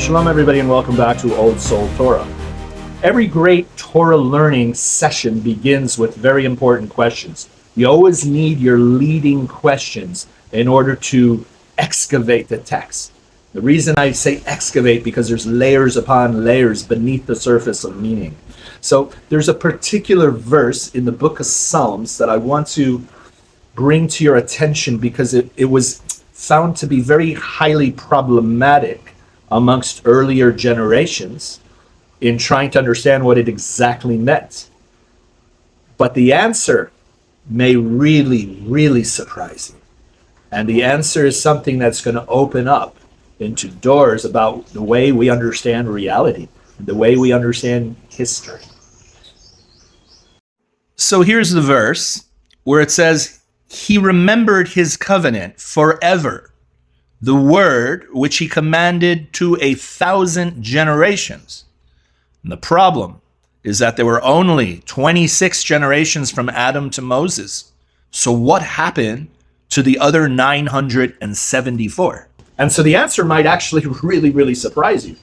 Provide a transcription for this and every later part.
Shalom everybody and welcome back to Old Soul Torah. Every great Torah learning session begins with very important questions. You always need your leading questions in order to excavate the text. The reason I say excavate because there's layers upon layers beneath the surface of meaning. So there's a particular verse in the book of Psalms that I want to bring to your attention because it was found to be very highly problematic amongst earlier generations in trying to understand what it exactly meant. But the answer may really, really surprise you. And the answer is something that's going to open up into doors about the way we understand reality, the way we understand history. So here's the verse where it says, "He remembered his covenant forever, the word which he commanded to 1,000 generations." And the problem is that there were only 26 generations from Adam to Moses. So what happened to the other 974? And so the answer might actually really, really surprise you.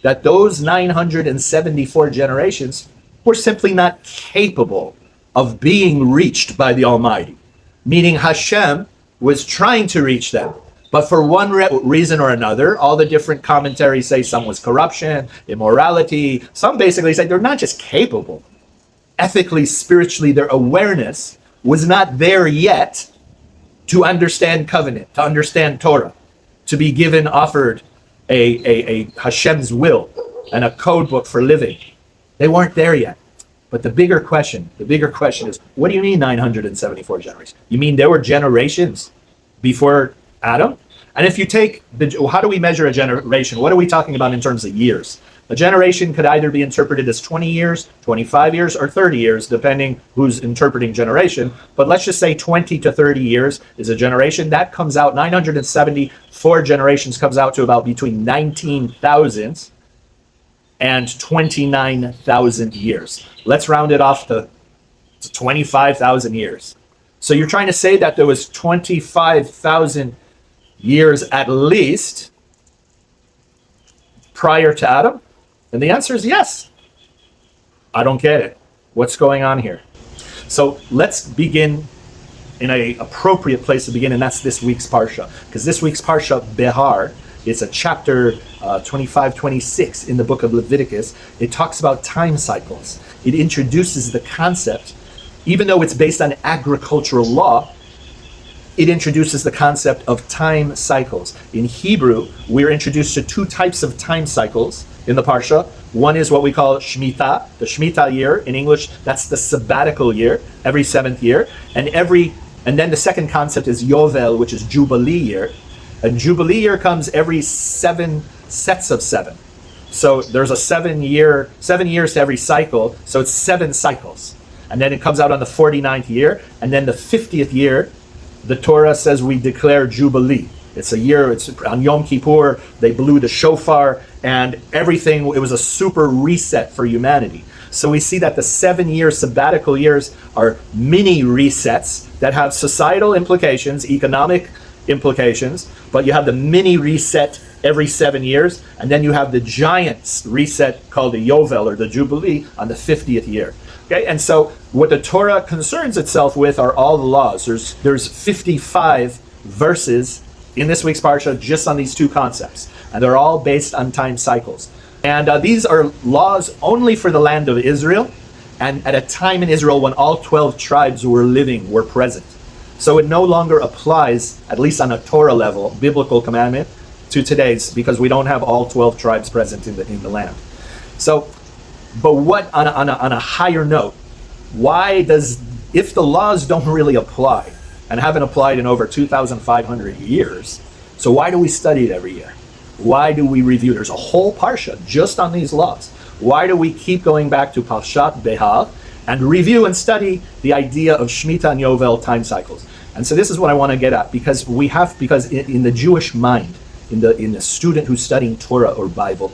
That those 974 generations were simply not capable of being reached by the Almighty. Meaning Hashem was trying to reach them. But for one reason or another, all the different commentaries say some was corruption, immorality. Some basically say they're not just capable. Ethically, spiritually, their awareness was not there yet to understand covenant, to understand Torah, to be given, offered a Hashem's will and a code book for living. They weren't there yet. But the bigger question is, what do you mean 974 generations? You mean there were generations before Adam? And if you take how do we measure a generation? What are we talking about in terms of years? A generation could either be interpreted as 20 years, 25 years, or 30 years, depending who's interpreting generation. But let's just say 20 to 30 years is a generation. That comes out, 974 generations comes out to about between 19,000 and 29,000 years. Let's round it off to 25,000 years. So you're trying to say that there was 25,000 years at least prior to Adam? And the answer is yes. I don't get it. What's going on here? So let's begin in an appropriate place to begin, and that's this week's Parsha. Because this week's Parsha, Behar, it's a chapter 25, 26 in the book of Leviticus. It talks about time cycles. It introduces the concept, even though it's based on agricultural law, it introduces the concept of time cycles. In Hebrew, we're introduced to two types of time cycles in the Parsha. One is what we call Shemittah, the Shemittah year. In English, that's the sabbatical year, every 7th year. And then the second concept is Yovel, which is Jubilee year. And Jubilee year comes every 7 sets of 7. So there's a 7 years to every cycle, so it's 7 cycles. And then it comes out on the 49th year, and then the 50th year, the Torah says we declare Jubilee. It's a year, it's on Yom Kippur, they blew the shofar, and everything, it was a super reset for humanity. So we see that the 7-year sabbatical years are mini resets that have societal implications, economic implications, but you have the mini reset every 7 years, and then you have the giant reset called the Yovel, or the Jubilee, on the 50th year. Okay, and so what the Torah concerns itself with are all the laws. There's 55 verses in this week's Parsha just on these two concepts, and they're all based on time cycles. And these are laws only for the land of Israel, and at a time in Israel when all 12 tribes were present. So it no longer applies, at least on a Torah level, biblical commandment, to today's, because we don't have all 12 tribes present in the land. So, but what, on a higher note, if the laws don't really apply, and haven't applied in over 2,500 years, so why do we study it every year? Why do we review? There's a whole Parsha just on these laws. Why do we keep going back to Parshat Behar and review and study the idea of Shemitah and Yovel time cycles? And so this is what I want to get at, because in the Jewish mind, in the student who's studying Torah or Bible,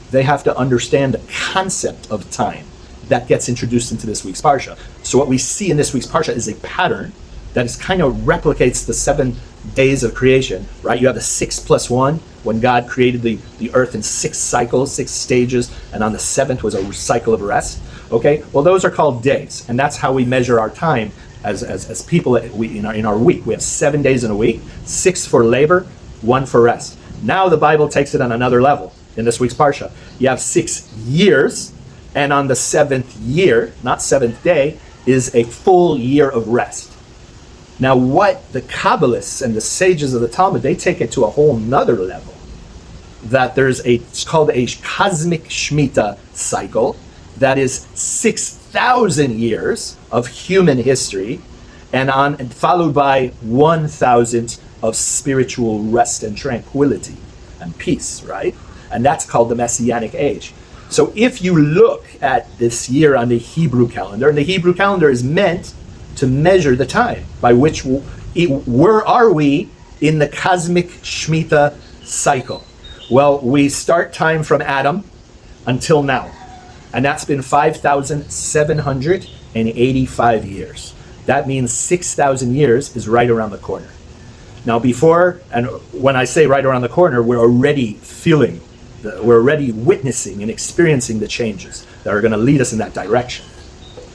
they have to understand the concept of time that gets introduced into this week's Parsha. So what we see in this week's Parsha is a pattern that is kind of replicates the 7 days of creation, right? You have the 6 plus 1, when God created the earth in 6 cycles, 6 stages, and on the 7th was a cycle of rest. Okay, well, those are called days, and that's how we measure our time as people. In our week, we have 7 days in a week, 6 for labor, 1 for rest. Now the Bible takes it on another level. In this week's parsha, you have 6 years, and on the 7th year, not 7th day, is a full year of rest. Now, what the Kabbalists and the sages of the Talmud, they take it to a whole nother level. That it's called a cosmic Shemittah cycle that is 6,000 years of human history, and followed by 1,000 of spiritual rest and tranquility and peace, right? And that's called the Messianic Age. So if you look at this year on the Hebrew calendar, and the Hebrew calendar is meant to measure the time by which where are we in the cosmic Shemitah cycle? Well, we start time from Adam until now, and that's been 5,785 years. That means 6,000 years is right around the corner. Now and when I say right around the corner, we're already witnessing and experiencing the changes that are going to lead us in that direction.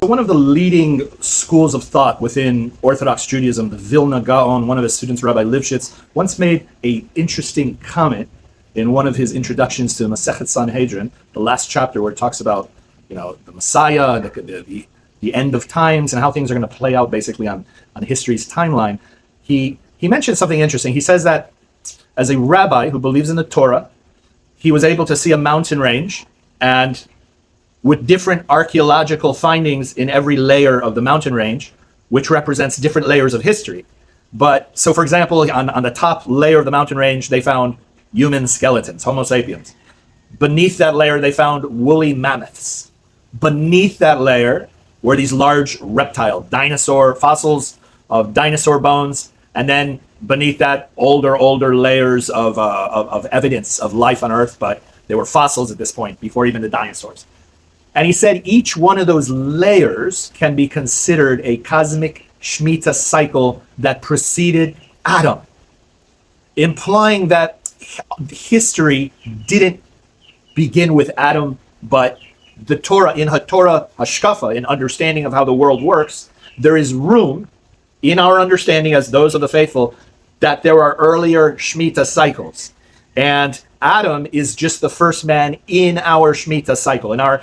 One of the leading schools of thought within Orthodox Judaism, the Vilna Gaon, one of his students, Rabbi Lifshitz, once made an interesting comment in one of his introductions to Masechet Sanhedrin, the last chapter where it talks about, the Messiah, the end of times, and how things are going to play out basically on history's timeline. He mentioned something interesting. He says that as a rabbi who believes in the Torah, he was able to see a mountain range, and with different archaeological findings in every layer of the mountain range, which represents different layers of history. So for example, on the top layer of the mountain range, they found human skeletons, Homo sapiens. Beneath that layer, they found woolly mammoths. Beneath that layer were these large reptile, dinosaur fossils of dinosaur bones, and then beneath that, older layers of evidence of life on Earth, but they were fossils at this point, before even the dinosaurs. And he said each one of those layers can be considered a cosmic Shemitah cycle that preceded Adam, implying that history didn't begin with Adam, but the Torah, in HaTorah Hashkafa, in understanding of how the world works, there is room in our understanding as those of the faithful that there are earlier Shemitah cycles. And Adam is just the first man in our Shemitah cycle, in our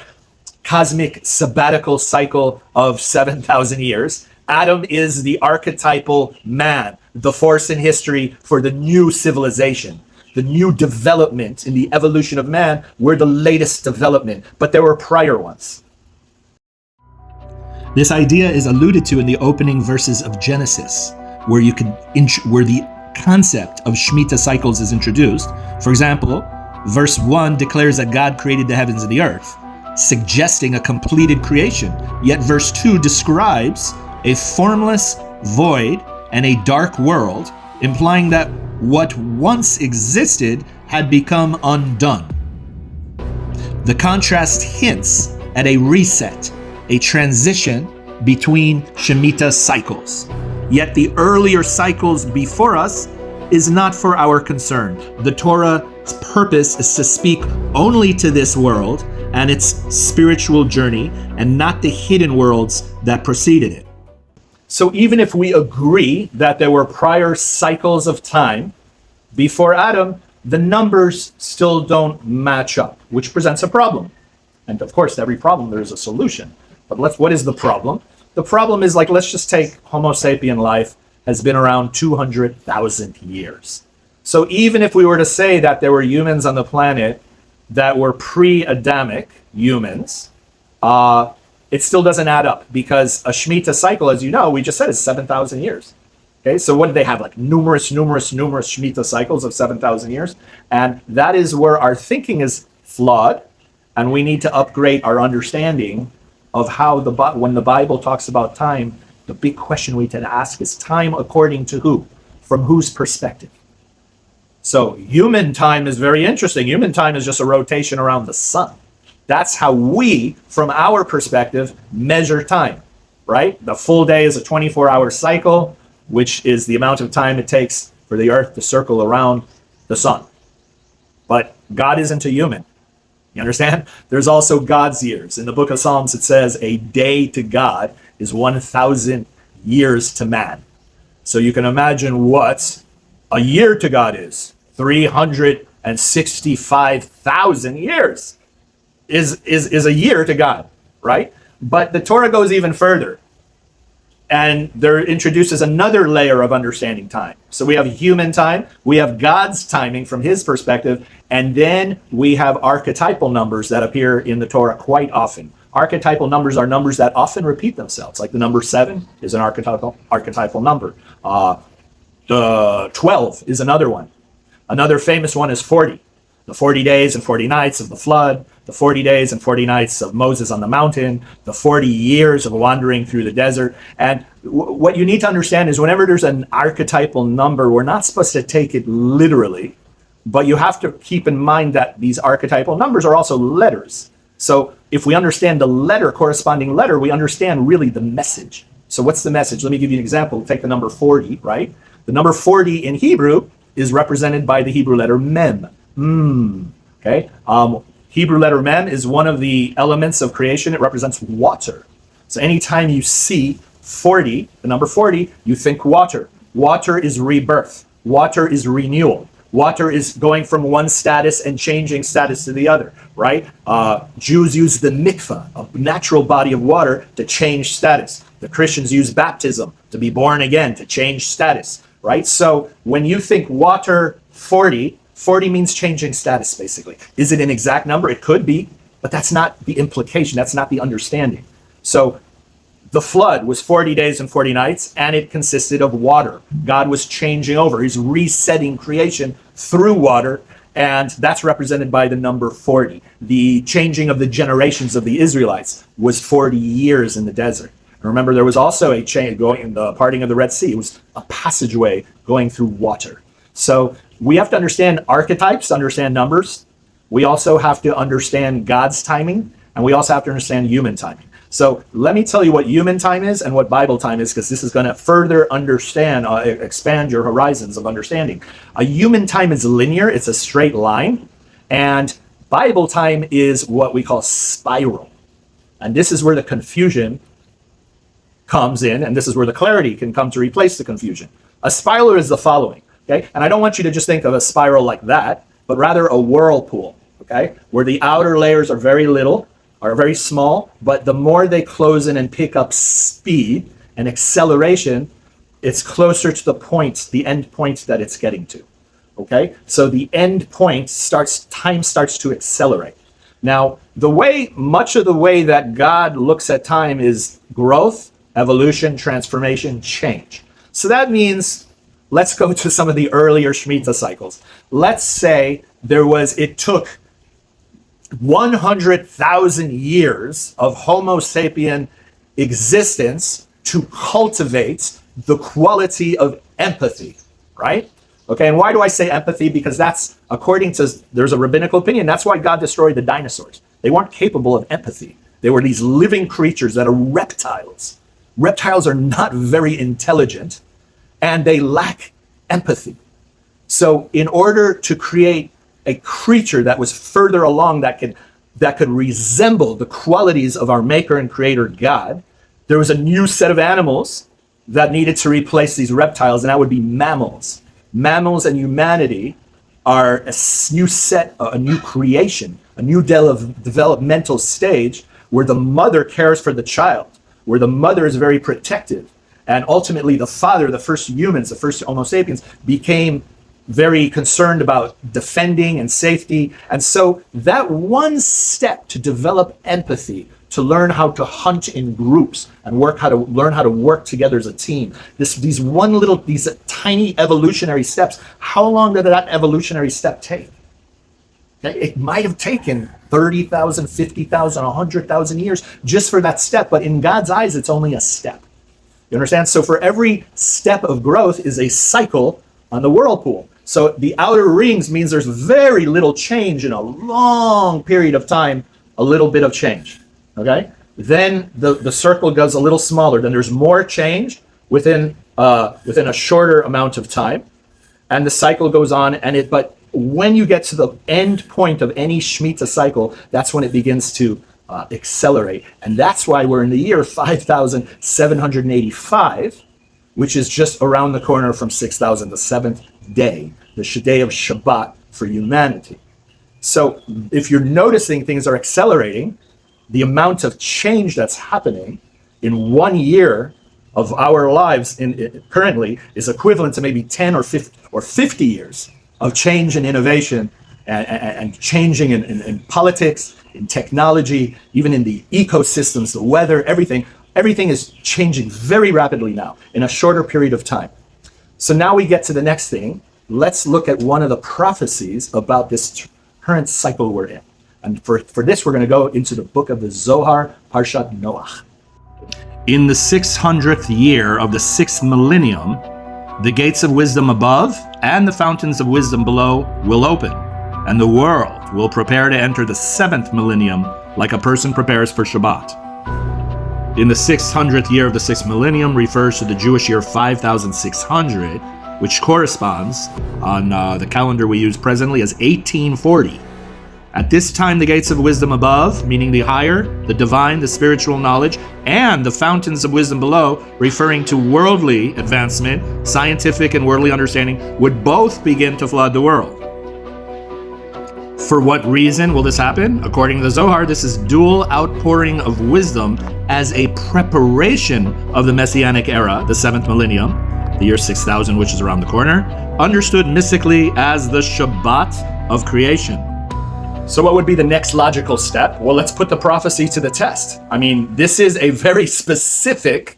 cosmic sabbatical cycle of 7,000 years. Adam is the archetypal man, the force in history for the new civilization, the new development in the evolution of man. We're the latest development, but there were prior ones. This idea is alluded to in the opening verses of Genesis, where the concept of Shemitah cycles is introduced. For example, verse 1 declares that God created the heavens and the earth, suggesting a completed creation. Yet verse 2 describes a formless void and a dark world, implying that what once existed had become undone. The contrast hints at a reset, a transition between Shemitah cycles. Yet the earlier cycles before us is not for our concern. The Torah's purpose is to speak only to this world and its spiritual journey, and not the hidden worlds that preceded it. So even if we agree that there were prior cycles of time before Adam, the numbers still don't match up, which presents a problem. And of course, to every problem, there's a solution. But what is the problem? The problem is, let's just take Homo sapien life has been around 200,000 years. So even if we were to say that there were humans on the planet that were pre-Adamic humans, it still doesn't add up, because a Shemitah cycle, as you know, we just said, is 7,000 years. Okay, so what do they have? Numerous Shemitah cycles of 7,000 years. And that is where our thinking is flawed, and we need to upgrade our understanding of how when the Bible talks about time, the big question we tend to ask is time according to who? From whose perspective? So human time is very interesting. Human time is just a rotation around the sun. That's how we, from our perspective, measure time, right? The full day is a 24-hour cycle, which is the amount of time it takes for the earth to circle around the sun. but God isn't a human. You understand? There's also God's years. In the book of Psalms, it says a day to God is 1,000 years to man. So you can imagine what a year to God is. 365,000 years is a year to God, right? But the Torah goes even further. And there introduces another layer of understanding time. So we have human time, we have God's timing from his perspective, and then we have archetypal numbers that appear in the Torah quite often. Archetypal numbers are numbers that often repeat themselves, like the number 7 is an archetypal number. The 12 is another one. Another famous one is 40. The 40 days and 40 nights of the flood, the 40 days and 40 nights of Moses on the mountain, the 40 years of wandering through the desert. And what you need to understand is whenever there's an archetypal number, we're not supposed to take it literally, but you have to keep in mind that these archetypal numbers are also letters. So if we understand the letter, corresponding letter, we understand really the message. So what's the message? Let me give you an example. Take the number 40, right? The number 40 in Hebrew is represented by the Hebrew letter Mem. Okay. Hebrew letter Mem is one of the elements of creation. It represents water. So anytime you see 40, the number 40, you think water. Water is rebirth. Water is renewal. Water is going from one status and changing status to the other, right? Jews use the mikvah, a natural body of water, to change status. The Christians use baptism, to be born again, to change status, right? So when you think water 40 means changing status, basically. Is it an exact number? It could be, but that's not the implication. That's not the understanding. So the flood was 40 days and 40 nights, and it consisted of water. God was changing over. He's resetting creation through water, and that's represented by the number 40. The changing of the generations of the Israelites was 40 years in the desert. And remember, there was also a change going in the parting of the Red Sea. It was a passageway going through water. So we have to understand archetypes, understand numbers. We also have to understand God's timing, and we also have to understand human timing. So let me tell you what human time is and what Bible time is, because this is going to further expand your horizons of understanding. A human time is linear. It's a straight line. And Bible time is what we call spiral. And this is where the confusion comes in, and this is where the clarity can come to replace the confusion. A spiral is the following. Okay? And I don't want you to just think of a spiral like that, but rather a whirlpool, okay? Where the outer layers are very little, are very small, but the more they close in and pick up speed and acceleration, it's closer to the point, the end point that it's getting to, okay? So the end point time starts to accelerate. Now, much of the way that God looks at time is growth, evolution, transformation, change. So that means, let's go to some of the earlier Shemitah cycles. Let's say it took 100,000 years of Homo sapien existence to cultivate the quality of empathy, right? Okay, and why do I say empathy? Because that's, there's a rabbinical opinion, that's why God destroyed the dinosaurs. They weren't capable of empathy. They were these living creatures that are reptiles. Reptiles are not very intelligent, and they lack empathy. So in order to create a creature that was further along that could resemble the qualities of our maker and creator God, there was a new set of animals that needed to replace these reptiles, and that would be mammals. Mammals and humanity are a new set, a new creation, a new developmental stage where the mother cares for the child, where the mother is very protective. And ultimately the father, the first humans, the first Homo sapiens, became very concerned about defending and safety. And so that one step to develop empathy, to learn how to hunt in groups and learn how to work together as a team, these tiny evolutionary steps, how long did that evolutionary step take? It might have taken 30,000, 50,000, 100,000 years just for that step, but in God's eyes, it's only a step. You understand? So for every step of growth is a cycle on the whirlpool. So the outer rings means there's very little change in a long period of time, a little bit of change, okay? Then the circle goes a little smaller. Then there's more change within a shorter amount of time. And the cycle goes on, but when you get to the end point of any Shemitah cycle, that's when it begins to accelerate. And that's why we're in the year 5,785, which is just around the corner from 6,000, the seventh day, the day of Shabbat for humanity. So if you're noticing things are accelerating, the amount of change that's happening in 1 year of our lives currently is equivalent to maybe 10 or 50 years of change and innovation and changing in politics, in technology, even in the ecosystems, the weather, everything. Everything is changing very rapidly now in a shorter period of time. So now we get to the next thing. Let's look at one of the prophecies about this current cycle we're in. And for this, we're going to go into the book of the Zohar, Parshat Noach. In the 600th year of the 6th millennium, the gates of wisdom above and the fountains of wisdom below will open, and the world will prepare to enter the 7th millennium like a person prepares for Shabbat. In the 600th year of the 6th millennium refers to the Jewish year 5600, which corresponds on the calendar we use presently as 1840. At this time, the gates of wisdom above, meaning the higher, the divine, the spiritual knowledge, and the fountains of wisdom below, referring to worldly advancement, scientific and worldly understanding, would both begin to flood the world. For what reason will this happen? According to the Zohar, this is dual outpouring of wisdom as a preparation of the Messianic era, the 7th millennium, the year 6000, which is around the corner, understood mystically as the Shabbat of creation. So what would be the next logical step? Well, let's put the prophecy to the test. I mean, this is a very specific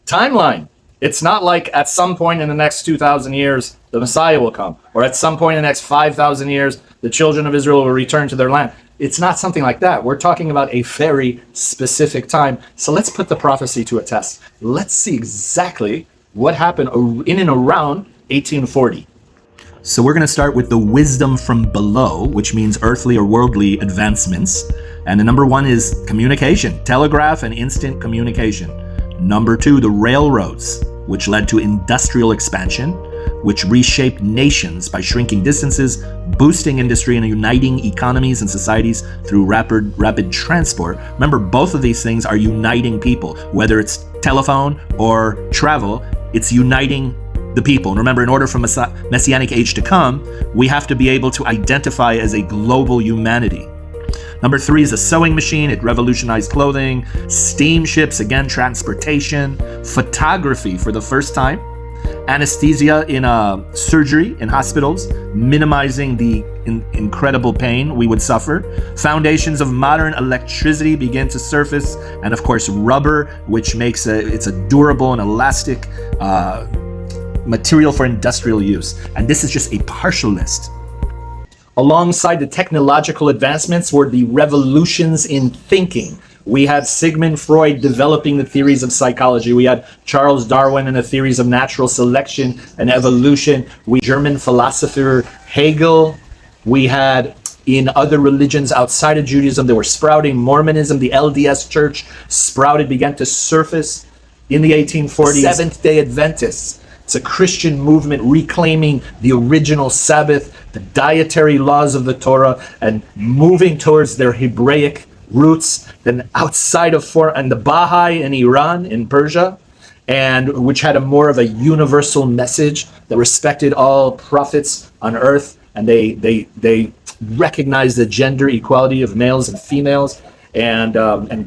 timeline. It's not like at some point in the next 2,000 years, the Messiah will come, or at some point in the next 5,000 years, the children of Israel will return to their land. It's not something like that. We're talking about a very specific time. So let's put the prophecy to a test. Let's see exactly what happened in and around 1840. So we're going to start with the wisdom from below, which means earthly or worldly advancements. And the number one is communication, telegraph and instant communication. Number two, the railroads, which led to industrial expansion, which reshaped nations by shrinking distances, boosting industry and uniting economies and societies through rapid transport. Remember, both of these things are uniting people, whether it's telephone or travel, it's uniting the people. And remember, in order for Messianic age to come, we have to be able to identify as a global humanity. Number three is a sewing machine. It revolutionized clothing. Steamships, again, transportation. Photography for the first time. Anesthesia in surgery in hospitals, minimizing the incredible pain we would suffer. Foundations of modern electricity begin to surface. And of course, rubber, which makes it's a durable and elastic material for industrial use. And this is just a partial list. Alongside the technological advancements were the revolutions in thinking. We had Sigmund Freud developing the theories of psychology. We had Charles Darwin and the theories of natural selection and evolution. German philosopher Hegel. We had in other religions outside of Judaism, they were sprouting. Mormonism, the LDS church sprouted, began to surface in the 1840s. Seventh-day Adventists. It's a Christian movement reclaiming the original Sabbath, the dietary laws of the Torah, and moving towards their Hebraic roots. Then outside of and the Baha'i in Iran, in Persia, and which had more of a universal message that respected all prophets on earth, and they recognized the gender equality of males and females, and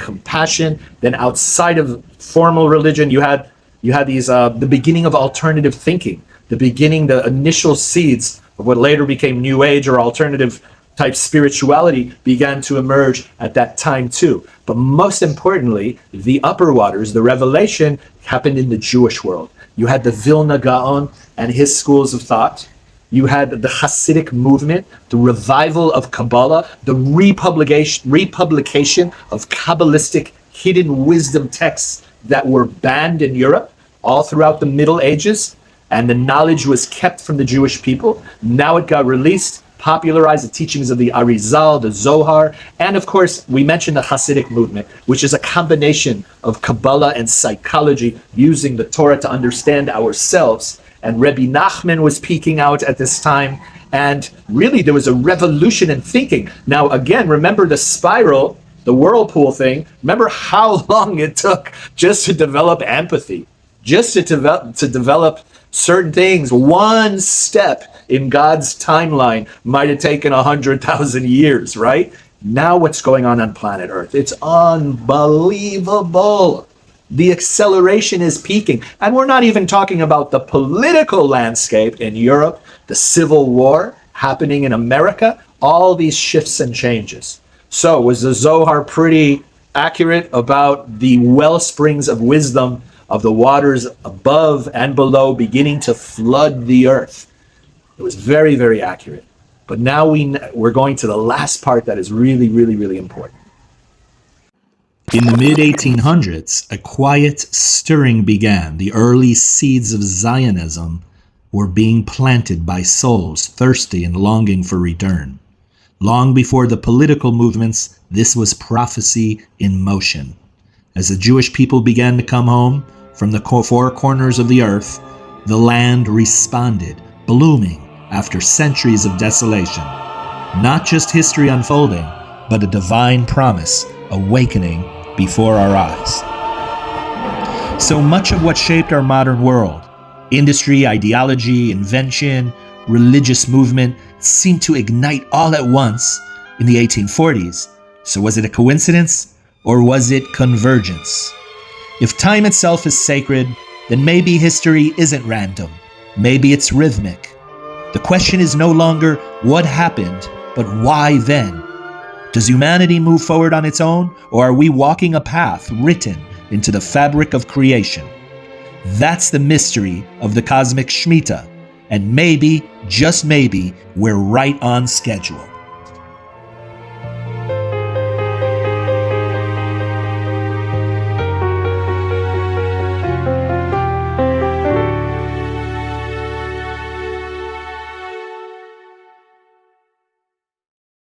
compassion. Then outside of formal religion, you had these the beginning of alternative thinking, the initial seeds of what later became New Age or alternative type spirituality began to emerge at that time too. But most importantly, the upper waters, the revelation, happened in the Jewish world. You had the Vilna Gaon and his schools of thought. You had the Hasidic movement, the revival of Kabbalah, the republication of Kabbalistic hidden wisdom texts that were banned in Europe all throughout the Middle Ages, and the knowledge was kept from the Jewish people. Now it got released, popularized, the teachings of the Arizal, the Zohar, and of course, we mentioned the Hasidic movement, which is a combination of Kabbalah and psychology, using the Torah to understand ourselves. And Rebbe Nachman was peeking out at this time, And really, there was a revolution in thinking. Now, again, remember the spiral, the whirlpool thing. Remember how long it took just to develop empathy, just to develop certain things. One step in God's timeline might have taken 100,000 years, right? Now what's going on planet Earth? It's unbelievable. The acceleration is peaking. And we're not even talking about the political landscape in Europe, the civil war happening in America, all these shifts and changes. So was the Zohar pretty accurate about the well springs of wisdom of the waters above and below beginning to flood the earth? It was very, very accurate. But now we're going to the last part that is really, really, really important. In the mid-1800s, a quiet stirring began. The early seeds of Zionism were being planted by souls thirsty and longing for return. Long before the political movements, this was prophecy in motion. As the Jewish people began to come home from the four corners of the earth, the land responded, blooming after centuries of desolation. Not just history unfolding, but a divine promise awakening before our eyes. So much of what shaped our modern world, industry, ideology, invention, religious movement, seemed to ignite all at once in the 1840s. So was it a coincidence, or was it convergence? If time itself is sacred, then maybe history isn't random. Maybe it's rhythmic. The question is no longer what happened, but why then? Does humanity move forward on its own, or are we walking a path written into the fabric of creation? That's the mystery of the cosmic Shemittah, and maybe, just maybe, we're right on schedule.